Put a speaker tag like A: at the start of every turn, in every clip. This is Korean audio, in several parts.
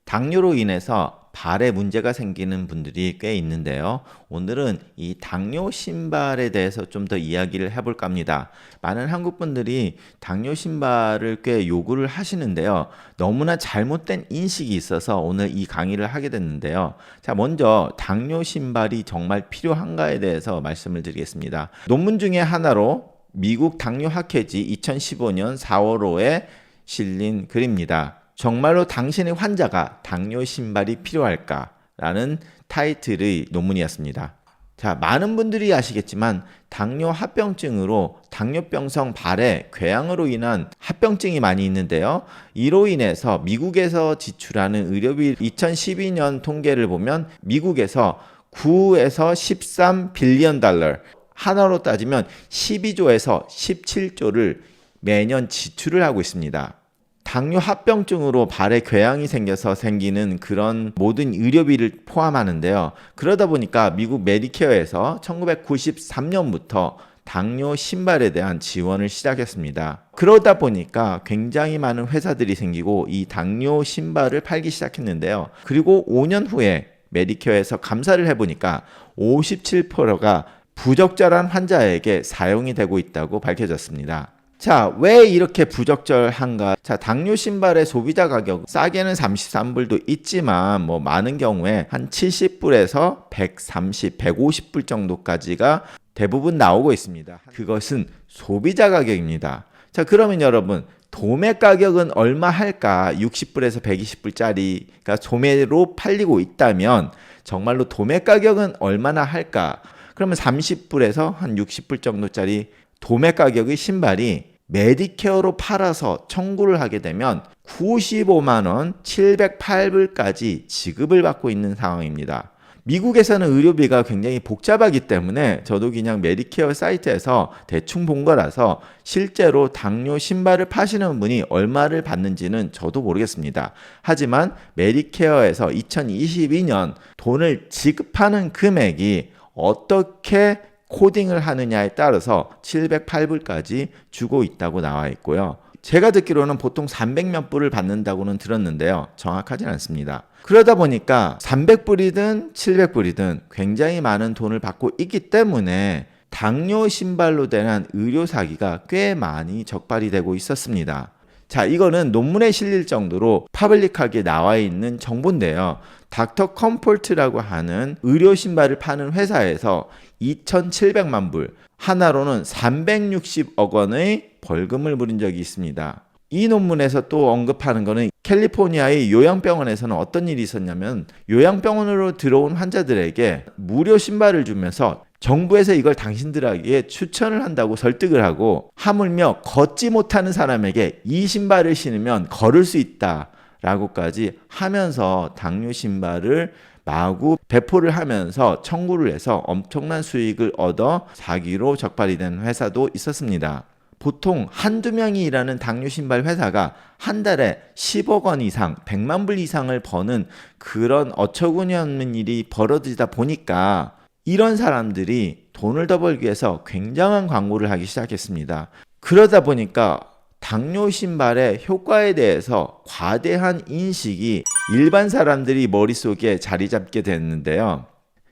A: 당뇨로 인해서 발에 문제가 생기는 분들이 꽤 있는데요. 오늘은 이 당뇨 신발에 대해서 좀 더 이야기를 해볼까 합니다. 많은 한국 분들이 당뇨 신발을 꽤 요구를 하시는데요. 너무나 잘못된 인식이 있어서 오늘 이 강의를 하게 됐는데요. 자, 먼저 당뇨 신발이 정말 필요한가에 대해서 말씀을 드리겠습니다. 논문 중에 하나로 미국 당뇨학회지 2015년 4월호에 실린 글입니다. 정말로 당신의 환자가 당뇨 신발이 필요할까? 라는 타이틀의 논문이었습니다. 자, 많은 분들이 아시겠지만 당뇨 합병증으로 당뇨병성 발에 궤양으로 인한 합병증이 많이 있는데요. 이로 인해서 미국에서 지출하는 의료비 2012년 통계를 보면 미국에서 9에서 13 빌리언 달러, 하나로 따지면 12조에서 17조를 매년 지출을 하고 있습니다. 당뇨 합병증으로 발에 궤양이 생겨서 생기는 그런 모든 의료비를 포함하는데요. 그러다 보니까 미국 메디케어에서 1993년부터 당뇨 신발에 대한 지원을 시작했습니다. 그러다 보니까 굉장히 많은 회사들이 생기고 이 당뇨 신발을 팔기 시작했는데요. 그리고 5년 후에 메디케어에서 감사를 해보니까 57%가 부적절한 환자에게 사용이 되고 있다고 밝혀졌습니다. 자, 왜 이렇게 부적절한가? 자, 당뇨 신발의 소비자 가격 싸게는 33불도 있지만 많은 경우에 한 70불에서 130, 150불 정도까지가 대부분 나오고 있습니다. 그것은 소비자 가격입니다. 자, 그러면 여러분 도매 가격은 얼마 할까? 60불에서 120불짜리가 소매로 팔리고 있다면 정말로 도매 가격은 얼마나 할까? 그러면 30불에서 한 60불 정도짜리 도매 가격의 신발이 메디케어로 팔아서 청구를 하게 되면 95만원, 708불까지 지급을 받고 있는 상황입니다. 미국에서는 의료비가 굉장히 복잡하기 때문에 저도 그냥 메디케어 사이트에서 대충 본 거라서 실제로 당뇨 신발을 파시는 분이 얼마를 받는지는 저도 모르겠습니다. 하지만 메디케어에서 2022년 돈을 지급하는 금액이 어떻게 코딩을 하느냐에 따라서 708불까지 주고 있다고 나와 있고요. 제가 듣기로는 보통 300몇 불을 받는다고는 들었는데요. 정확하진 않습니다. 그러다 보니까 300불이든 700불이든 굉장히 많은 돈을 받고 있기 때문에 당뇨 신발로 대한 의료 사기가 꽤 많이 적발이 되고 있었습니다. 자, 이거는 논문에 실릴 정도로 퍼블릭하게 나와 있는 정보인데요. 닥터 컴포트라고 하는 의료 신발을 파는 회사에서 2,700만 불, 하나로는 360억 원의 벌금을 물은 적이 있습니다. 이 논문에서 또 언급하는 거는 캘리포니아의 요양병원에서는 어떤 일이 있었냐면 요양병원으로 들어온 환자들에게 무료 신발을 주면서 정부에서 이걸 당신들에게 추천을 한다고 설득을 하고 하물며 걷지 못하는 사람에게 이 신발을 신으면 걸을 수 있다 라고까지 하면서 당뇨 신발을 마구 배포를 하면서 청구를 해서 엄청난 수익을 얻어 사기로 적발이 된 회사도 있었습니다. 보통 한두 명이 일하는 당뇨 신발 회사가 한 달에 10억 원 이상, 100만 불 이상을 버는 그런 어처구니 없는 일이 벌어지다 보니까 이런 사람들이 돈을 더 벌기 위해서 굉장한 광고를 하기 시작했습니다. 그러다 보니까 당뇨 신발의 효과에 대해서 과대한 인식이 일반 사람들이 머릿속에 자리 잡게 됐는데요.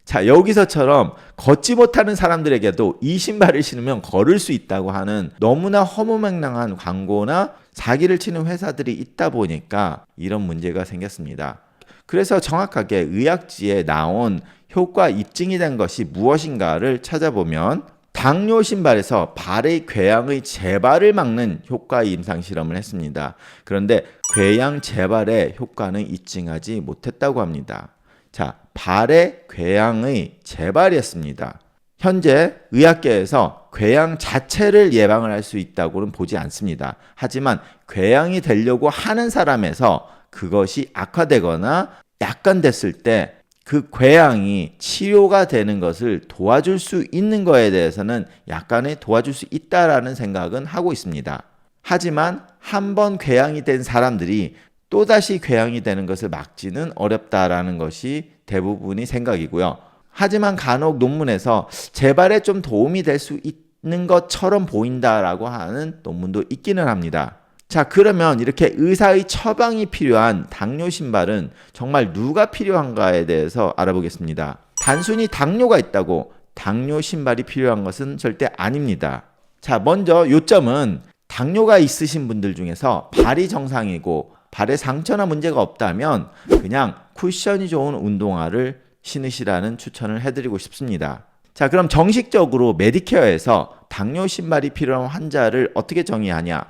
A: 자, 여기서처럼 걷지 못하는 사람들에게도 이 신발을 신으면 걸을 수 있다고 하는 너무나 허무맹랑한 광고나 사기를 치는 회사들이 있다 보니까 이런 문제가 생겼습니다. 그래서 정확하게 의학지에 나온 효과 입증이 된 것이 무엇인가를 찾아보면 당뇨 신발에서 발의 궤양의 재발을 막는 효과 임상 실험을 했습니다. 그런데 궤양 재발의 효과는 입증하지 못했다고 합니다. 자, 발의 궤양의 재발이었습니다. 현재 의학계에서 궤양 자체를 예방을 할 수 있다고는 보지 않습니다. 하지만 궤양이 되려고 하는 사람에서 그것이 악화되거나 약간 됐을 때 그 궤양이 치료가 되는 것을 도와줄 수 있는 거에 대해서는 약간의 도와줄 수 있다라는 생각은 하고 있습니다. 하지만 한번 궤양이 된 사람들이 또다시 궤양이 되는 것을 막지는 어렵다라는 것이 대부분의 생각이고요. 하지만 간혹 논문에서 재발에 좀 도움이 될 수 있는 것처럼 보인다라고 하는 논문도 있기는 합니다. 자, 그러면 이렇게 의사의 처방이 필요한 당뇨 신발은 정말 누가 필요한가에 대해서 알아보겠습니다. 단순히 당뇨가 있다고 당뇨 신발이 필요한 것은 절대 아닙니다. 자, 먼저 요점은 당뇨가 있으신 분들 중에서 발이 정상이고 발에 상처나 문제가 없다면 그냥 쿠션이 좋은 운동화를 신으시라는 추천을 해드리고 싶습니다. 자, 그럼 정식적으로 메디케어에서 당뇨 신발이 필요한 환자를 어떻게 정의하냐?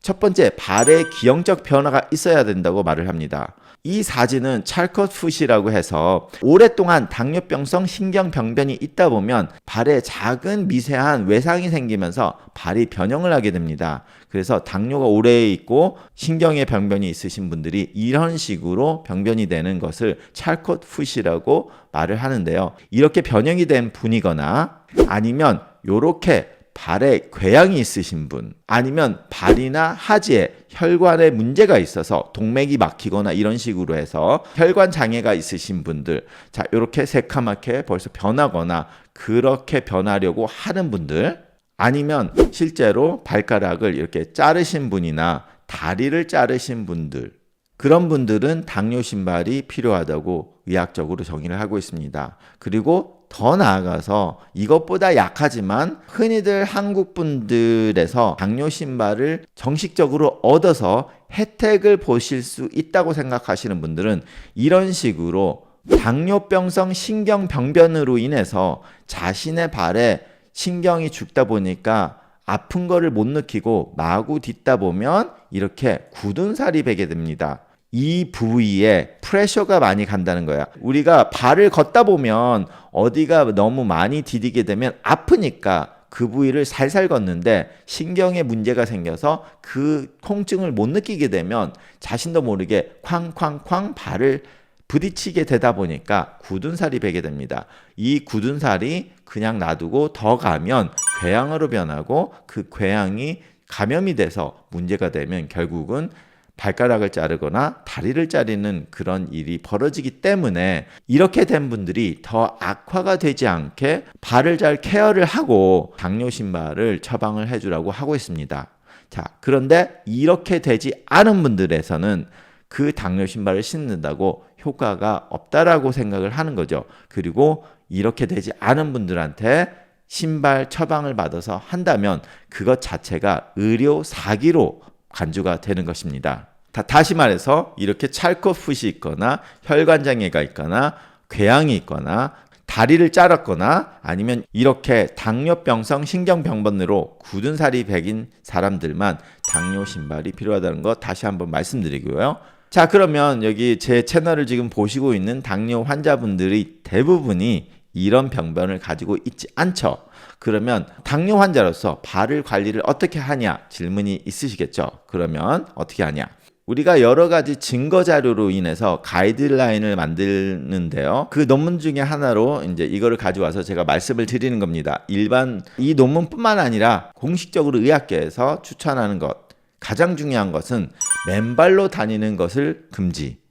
A: 첫 번째, 발에 기형적 변화가 있어야 된다고 말을 합니다. 이 사진은 찰컷풋이라고 해서 오랫동안 당뇨병성 신경병변이 있다 보면 발에 작은 미세한 외상이 생기면서 발이 변형을 하게 됩니다. 그래서 당뇨가 오래 있고 신경의 병변이 있으신 분들이 이런 식으로 병변이 되는 것을 찰컷풋이라고 말을 하는데요. 이렇게 변형이 된 분이거나 아니면 이렇게 발에 궤양이 있으신 분, 아니면 발이나 하지에 혈관에 문제가 있어서 동맥이 막히거나 이런 식으로 해서 혈관 장애가 있으신 분들, 자, 이렇게 새카맣게 벌써 변하거나 그렇게 변하려고 하는 분들, 아니면 실제로 발가락을 이렇게 자르신 분이나 다리를 자르신 분들, 그런 분들은 당뇨 신발이 필요하다고 의학적으로 정의를 하고 있습니다. 그리고 더 나아가서 이것보다 약하지만 흔히들 한국 분들에서 당뇨 신발을 정식적으로 얻어서 혜택을 보실 수 있다고 생각하시는 분들은 이런 식으로 당뇨병성 신경병변으로 인해서 자신의 발에 신경이 죽다 보니까 아픈 거를 못 느끼고 마구 딛다 보면 이렇게 굳은 살이 배게 됩니다. 이 부위에 프레셔가 많이 간다는 거야. 우리가 발을 걷다 보면 어디가 너무 많이 디디게 되면 아프니까 그 부위를 살살 걷는데 신경에 문제가 생겨서 그 통증을 못 느끼게 되면 자신도 모르게 쾅쾅쾅 발을 부딪히게 되다 보니까 굳은 살이 배게 됩니다. 이 굳은 살이 그냥 놔두고 더 가면 궤양으로 변하고 그 궤양이 감염이 돼서 문제가 되면 결국은 발가락을 자르거나 다리를 자르는 그런 일이 벌어지기 때문에 이렇게 된 분들이 더 악화가 되지 않게 발을 잘 케어를 하고 당뇨 신발을 처방을 해주라고 하고 있습니다. 자, 그런데 이렇게 되지 않은 분들에서는 그 당뇨 신발을 신는다고 효과가 없다라고 생각을 하는 거죠. 그리고 이렇게 되지 않은 분들한테 신발 처방을 받아서 한다면 그것 자체가 의료 사기로 간주가 되는 것입니다. 다시 말해서 이렇게 찰컷풋이 있거나 혈관장애가 있거나 궤양이 있거나 다리를 자랐거나 아니면 이렇게 당뇨병성 신경병변으로 굳은 살이 배긴 사람들만 당뇨 신발이 필요하다는 거 다시 한번 말씀드리고요. 자, 그러면 여기 제 채널을 지금 보시고 있는 당뇨 환자분들이 대부분이 이런 병변을 가지고 있지 않죠. 그러면 당뇨 환자로서 발을 관리를 어떻게 하냐 질문이 있으시겠죠. 그러면 어떻게 하냐? 우리가 여러 가지 증거 자료로 인해서 가이드라인을 만드는데요. 그 논문 중에 하나로 이제 이거를 가져와서 제가 말씀을 드리는 겁니다. 일반 이 논문뿐만 아니라 공식적으로 의학계에서 추천하는 것, 가장 중요한 것은 맨발로 다니는 것을 금지.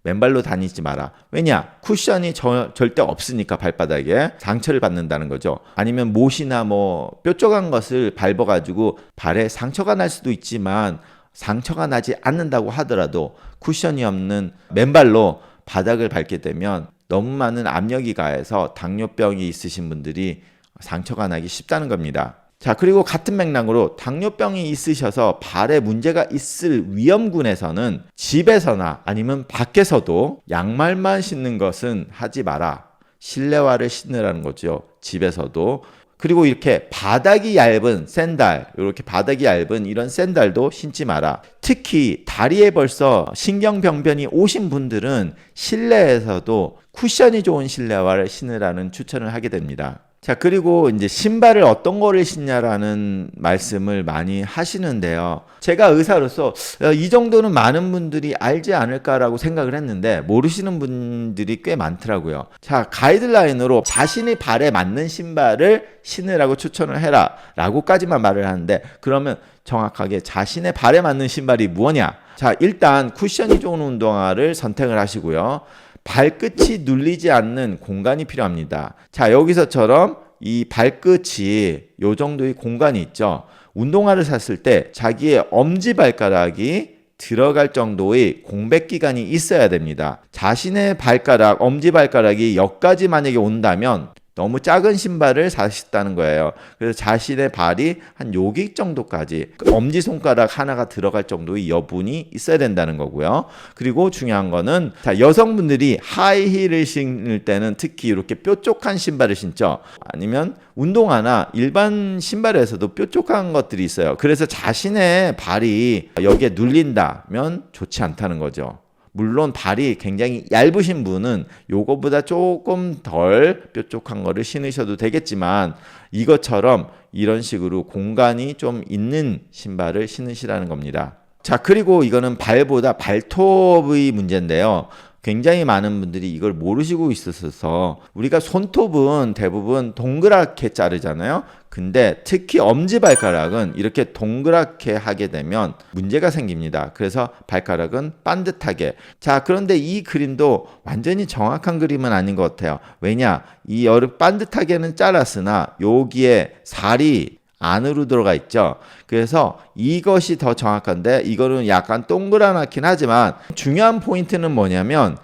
A: 맨발로 다니지 마라. 왜냐? 쿠션이 절대 없으니까 발바닥에 상처를 받는다는 거죠. 아니면 못이나 뭐 뾰족한 것을 밟아가지고 발에 상처가 날 수도 있지만 상처가 나지 않는다고 하더라도 쿠션이 없는 맨발로 바닥을 밟게 되면 너무 많은 압력이 가해서 당뇨병이 있으신 분들이 상처가 나기 쉽다는 겁니다. 자, 그리고 같은 맥락으로 당뇨병이 있으셔서 발에 문제가 있을 위험군에서는 집에서나 아니면 밖에서도 양말만 신는 것은 하지 마라. 실내화를 신으라는 거죠. 집에서도. 그리고 이렇게 바닥이 얇은 샌들, 이렇게 바닥이 얇은 이런 샌들도 신지 마라. 특히 다리에 벌써 신경병변이 오신 분들은 실내에서도 쿠션이 좋은 실내화를 신으라는 추천을 하게 됩니다. 자, 그리고 이제 신발을 어떤 거를 신냐라는 말씀을 많이 하시는데요. 제가 의사로서 이 정도는 많은 분들이 알지 않을까라고 생각을 했는데 모르시는 분들이 꽤 많더라고요. 자, 가이드라인으로 자신의 발에 맞는 신발을 신으라고 추천을 해라 라고까지만 말을 하는데 그러면 정확하게 자신의 발에 맞는 신발이 무엇냐? 자, 일단 쿠션이 좋은 운동화를 선택을 하시고요. 발끝이 눌리지 않는 공간이 필요합니다. 자, 여기서처럼 이 발끝이 요 정도의 공간이 있죠. 운동화를 샀을 때 자기의 엄지발가락이 들어갈 정도의 공백 기간이 있어야 됩니다. 자신의 발가락, 엄지발가락이 여기까지 만약에 온다면 너무 작은 신발을 사셨다는 거예요. 그래서 자신의 발이 한 여기 정도까지 엄지손가락 하나가 들어갈 정도의 여분이 있어야 된다는 거고요. 그리고 중요한 거는 자, 여성분들이 하이힐을 신을 때는 특히 이렇게 뾰족한 신발을 신죠. 아니면 운동화나 일반 신발에서도 뾰족한 것들이 있어요. 그래서 자신의 발이 여기에 눌린다면 좋지 않다는 거죠. 물론 발이 굉장히 얇으신 분은 요거보다 조금 덜 뾰족한 거를 신으셔도 되겠지만 이것처럼 이런 식으로 공간이 좀 있는 신발을 신으시라는 겁니다. 자, 그리고 이거는 발보다 발톱의 문제인데요. 굉장히 많은 분들이 이걸 모르시고 있어서 우리가 손톱은 대부분 동그랗게 자르잖아요. 근데 특히 엄지발가락은 이렇게 동그랗게 하게 되면 문제가 생깁니다. 그래서 발가락은 반듯하게. 자, 그런데 이 그림도 완전히 정확한 그림은 아닌 것 같아요. 왜냐? 이 반듯하게는 잘랐으나 여기에 살이 안으로 들어가 있죠. 그래서 이것이 더 정확한데 이거는 약간 동그랗긴 하지만 중요한 포인트는 뭐냐면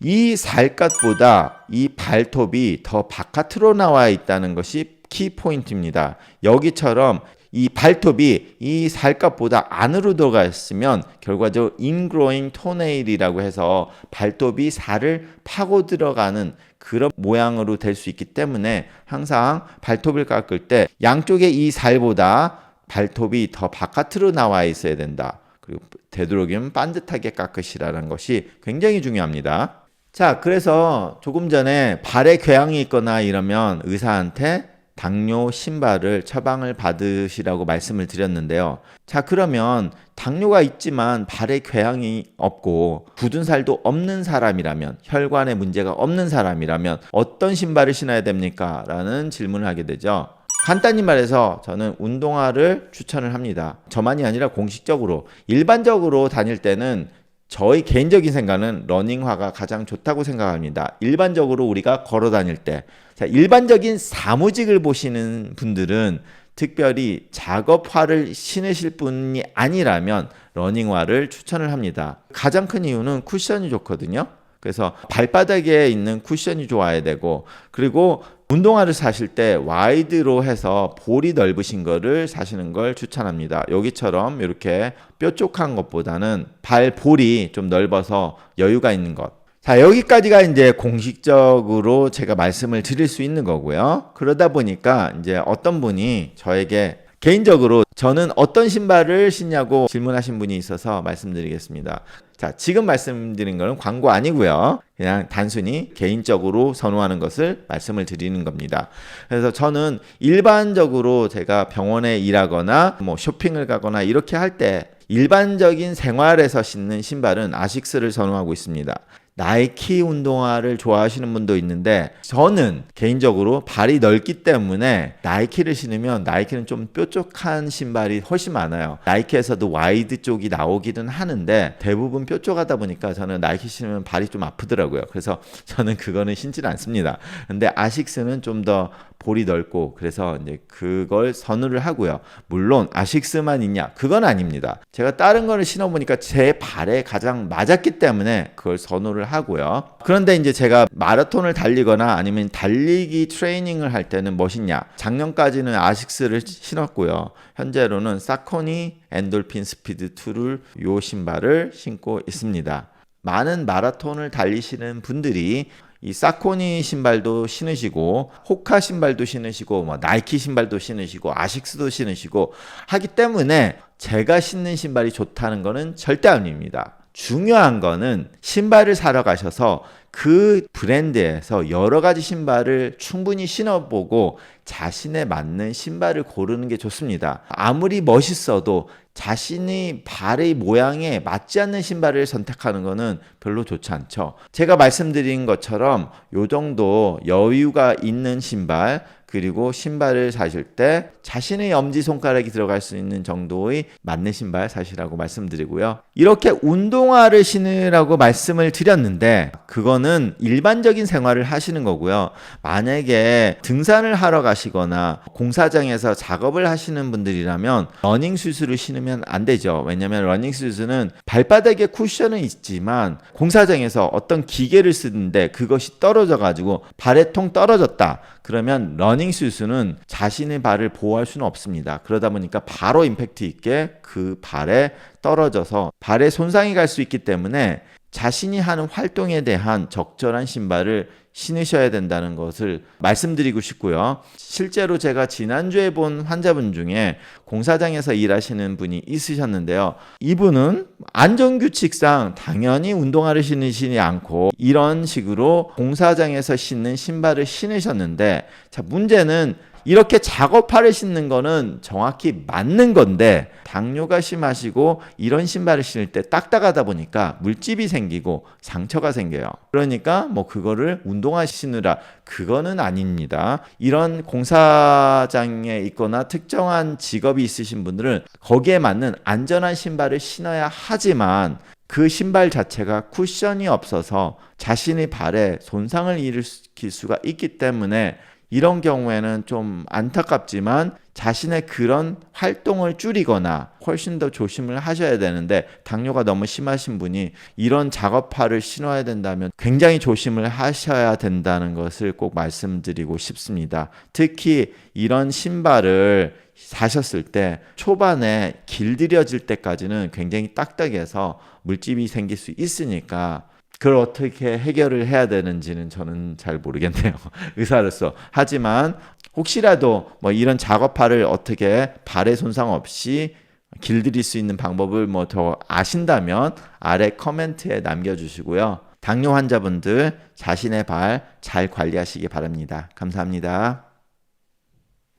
A: 이 살갗보다 이 발톱이 더 바깥으로 나와 있다는 것이 키 포인트입니다. 여기처럼 이 발톱이 이 살갗보다 안으로 들어가 있으면 결과적으로 인그로잉 토네일이라고 해서 발톱이 살을 파고 들어가는 그런 모양으로 될 수 있기 때문에 항상 발톱을 깎을 때 양쪽의 이 살보다 발톱이 더 바깥으로 나와 있어야 된다. 그리고 되도록이면 반듯하게 깎으시라는 것이 굉장히 중요합니다. 자, 그래서 조금 전에 발에 궤양이 있거나 이러면 의사한테 당뇨 신발을 처방을 받으시라고 말씀을 드렸는데요. 자, 그러면 당뇨가 있지만 발에 궤양이 없고 굳은 살도 없는 사람이라면, 혈관에 문제가 없는 사람이라면 어떤 신발을 신어야 됩니까? 라는 질문을 하게 되죠. 간단히 말해서 저는 운동화를 추천을 합니다. 저만이 아니라 공식적으로 일반적으로 다닐 때는 저의 개인적인 생각은 러닝화가 가장 좋다고 생각합니다. 일반적으로 우리가 걸어 다닐 때, 자, 일반적인 사무직을 보시는 분들은 특별히 작업화를 신으실 분이 아니라면 러닝화를 추천을 합니다. 가장 큰 이유는 쿠션이 좋거든요. 그래서 발바닥에 있는 쿠션이 좋아야 되고, 그리고 운동화를 사실 때 와이드로 해서 볼이 넓으신 거를 사시는 걸 추천합니다. 여기처럼 이렇게 뾰족한 것보다는 발 볼이 좀 넓어서 여유가 있는 것. 자, 여기까지가 이제 공식적으로 제가 말씀을 드릴 수 있는 거고요. 그러다 보니까 이제 어떤 분이 저에게 개인적으로 저는 어떤 신발을 신냐고 질문하신 분이 있어서 말씀드리겠습니다. 자, 지금 말씀드린 거는 광고 아니고요. 그냥 단순히 개인적으로 선호하는 것을 말씀을 드리는 겁니다. 그래서 저는 일반적으로 제가 병원에 일하거나 뭐 쇼핑을 가거나 이렇게 할 때 일반적인 생활에서 신는 신발은 아식스를 선호하고 있습니다. 나이키 운동화를 좋아하시는 분도 있는데 저는 개인적으로 발이 넓기 때문에 나이키를 신으면 나이키는 좀 뾰족한 신발이 훨씬 많아요. 나이키에서도 와이드 쪽이 나오기는 하는데 대부분 뾰족하다 보니까 저는 나이키 신으면 발이 좀 아프더라고요. 그래서 저는 그거는 신지는 않습니다. 근데 아식스는 좀 더 볼이 넓고 그래서 이제 그걸 선호를 하고요. 물론 아식스만 있냐? 그건 아닙니다. 제가 다른 거를 신어보니까 제 발에 가장 맞았기 때문에 그걸 선호를 하고요. 그런데 이제 제가 마라톤을 달리거나 아니면 달리기 트레이닝을 할 때는 무엇이냐? 작년까지는 아식스를 신었고요. 현재로는 사코니 엔돌핀 스피드 2를 요 신발을 신고 있습니다. 많은 마라톤을 달리시는 분들이 이 사코니 신발도 신으시고 호카 신발도 신으시고 뭐 나이키 신발도 신으시고 아식스도 신으시고 하기 때문에 제가 신는 신발이 좋다는 거는 절대 아닙니다. 중요한 거는 신발을 사러 가셔서 그 브랜드에서 여러 가지 신발을 충분히 신어보고 자신에 맞는 신발을 고르는 게 좋습니다. 아무리 멋있어도 자신이 발의 모양에 맞지 않는 신발을 선택하는 것은 별로 좋지 않죠. 제가 말씀드린 것처럼 요 정도 여유가 있는 신발, 그리고 신발을 사실 때 자신의 엄지손가락이 들어갈 수 있는 정도의 맞는 신발 사시라고 말씀드리고요. 이렇게 운동화를 신으라고 말씀을 드렸는데 그거는 일반적인 생활을 하시는 거고요. 만약에 등산을 하러 가시거나 공사장에서 작업을 하시는 분들이라면 러닝슈즈를 신으면 안 되죠. 왜냐하면 러닝슈즈는 발바닥에 쿠션은 있지만 공사장에서 어떤 기계를 쓰는데 그것이 떨어져 가지고 발에 통 떨어졌다. 그러면 러닝슈즈는 자신의 발을 보호할 수는 없습니다. 그러다 보니까 바로 임팩트 있게 그 발에 떨어져서 발에 손상이 갈 수 있기 때문에 자신이 하는 활동에 대한 적절한 신발을 신으셔야 된다는 것을 말씀드리고 싶고요. 실제로 제가 지난주에 본 환자분 중에 공사장에서 일하시는 분이 있으셨는데요. 이분은 안전규칙상 당연히 운동화를 신으시지 않고 이런 식으로 공사장에서 신는 신발을 신으셨는데, 자, 문제는 이렇게 작업화를 신는 거는 정확히 맞는 건데 당뇨가 심하시고 이런 신발을 신을 때 딱딱하다 보니까 물집이 생기고 상처가 생겨요. 그러니까 뭐 그거를 운동화 신으라, 그거는 아닙니다. 이런 공사장에 있거나 특정한 직업이 있으신 분들은 거기에 맞는 안전한 신발을 신어야 하지만 그 신발 자체가 쿠션이 없어서 자신의 발에 손상을 일으킬 수가 있기 때문에 이런 경우에는 좀 안타깝지만 자신의 그런 활동을 줄이거나 훨씬 더 조심을 하셔야 되는데, 당뇨가 너무 심하신 분이 이런 작업화를 신어야 된다면 굉장히 조심을 하셔야 된다는 것을 꼭 말씀드리고 싶습니다. 특히 이런 신발을 사셨을 때 초반에 길들여질 때까지는 굉장히 딱딱해서 물집이 생길 수 있으니까 그걸 어떻게 해결을 해야 되는지는 저는 잘 모르겠네요. 의사로서. 하지만 혹시라도 뭐 이런 작업화를 어떻게 발에 손상 없이 길들일 수 있는 방법을 뭐 더 아신다면 아래 커멘트에 남겨주시고요. 당뇨 환자분들 자신의 발 잘 관리하시기 바랍니다. 감사합니다.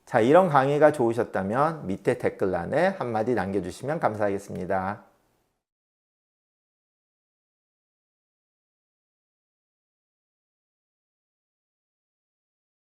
A: 자, 이런 강의가 좋으셨다면 밑에 댓글란에 한마디 남겨주시면 감사하겠습니다.